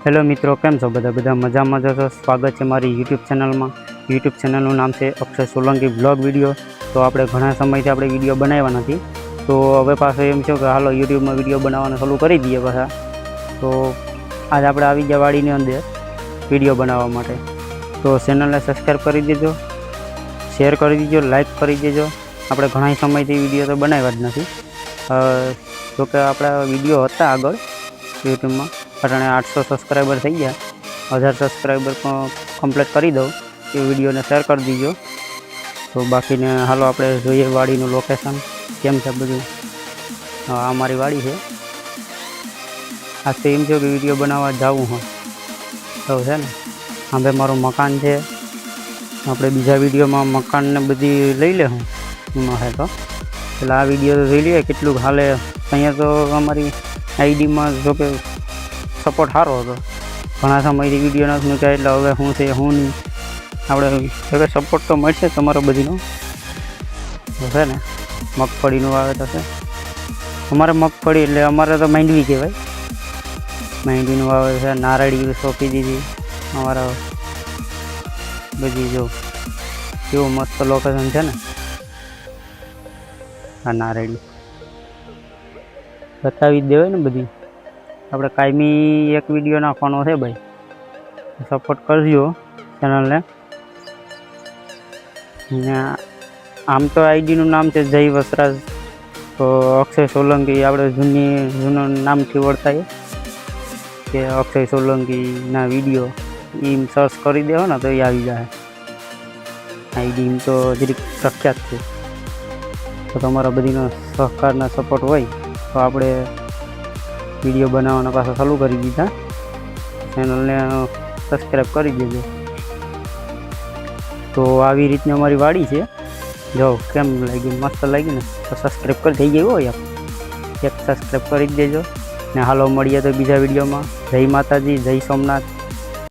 Hello મિત્રો, કેમ છો? બધા મજામાં છો? સ્વાગત છે મારી યુટ્યુબ ચેનલમાં. યુટ્યુબ ચેનલનું નામ છે અક્ષય સોલંકી બ્લોગ વિડીયો. તો આપણે ઘણા સમયથી આપણે વિડીયો બનાવ્યા નથી, તો હવે પાછું એમ છે કે હાલો યુટ્યુબમાં વિડીયો બનાવવાનું ચાલુ કરી દઈએ પાછા. તો આજે આપણે આવી ગયા વાડીની અંદર વિડીયો બનાવવા માટે. તો ચેનલને સબસ્ક્રાઈબ કરી દેજો, શેર કરી દેજો, લાઈક કરી દેજો. આપણે ઘણા સમયથી વિડીયો તો બનાવ્યા જ નથી. જોકે આપણા વિડીયો હતા આગળ યુટ્યુબમાં, અટાણે 800 સબસ્ક્રાઈબર થઈ ગયા. 1000 સબસ્ક્રાઈબર કમ્પ્લીટ કરી દઉં એ વિડીયોને શેર કરી દીજો. તો બાકીને હાલો આપણે જોઈએ વાડીનું લોકેશન કેમ છે બધું. આ મારી વાડી છે. આજ તો એમ છે કે વિડીયો બનાવવા જવું હોય તો છે ને, હવે મારું મકાન છે. આપણે બીજા વિડીયોમાં મકાનને બધી લઈ લે હું હે તો એટલે આ વિડીયો તો જોઈ લઈએ કેટલું હાલે. અહીંયા તો અમારી આઈડીમાં જોકે સપોર્ટ સારો હતો, ઘણા સમયથી વિડીયો નથી મૂક્યા, એટલે હવે શું છે શું નહીં આપણે હવે સપોર્ટ તો મળશે તમારો બધીનો. છે ને મગફળીનું વાવેતર છે અમારે. મગફળી એટલે અમારે તો માંડવી કહેવાય. માંડવીનું વાવેતર છે. નારળી સોંપી દીધી અમારા બધી. જો કેવું મસ્ત લોકેશન છે ને આ નારળી બતાવી જ દેવાય ને બધી. આપણે કાયમી એક વિડીયો નાખવાનો છે ભાઈ, સપોર્ટ કરજો ચેનલને. આમ તો આઈડીનું નામ છે જય વસરાજ, તો અક્ષય સોલંકી આપણે જૂનું નામથી ઓળખાય કે અક્ષય સોલંકીના વિડીયો એમ સર્ચ કરી દેવો ને તો એ આવી જાય. આઈડી એમ તો જરીક પ્રખ્યાત છે. તો તમારા બધીનો સહકારના સપોર્ટ હોય તો આપણે વિડીયો બનાવવાના પાછા ચાલુ કરી દીધા. ચેનલને સબસ્ક્રાઈબ કરી દેજો. તો આવી રીતની અમારી વાડી છે. જો કેમ લાગી, મસ્ત લાગી ને? તો સબસ્ક્રાઈબ કરી થઈ ગઈ હોય એક સબસ્ક્રાઈબ કરી જ દેજો ને. હાલો મળીએ તો બીજા વિડીયોમાં. જય માતાજી, જય સોમનાથ.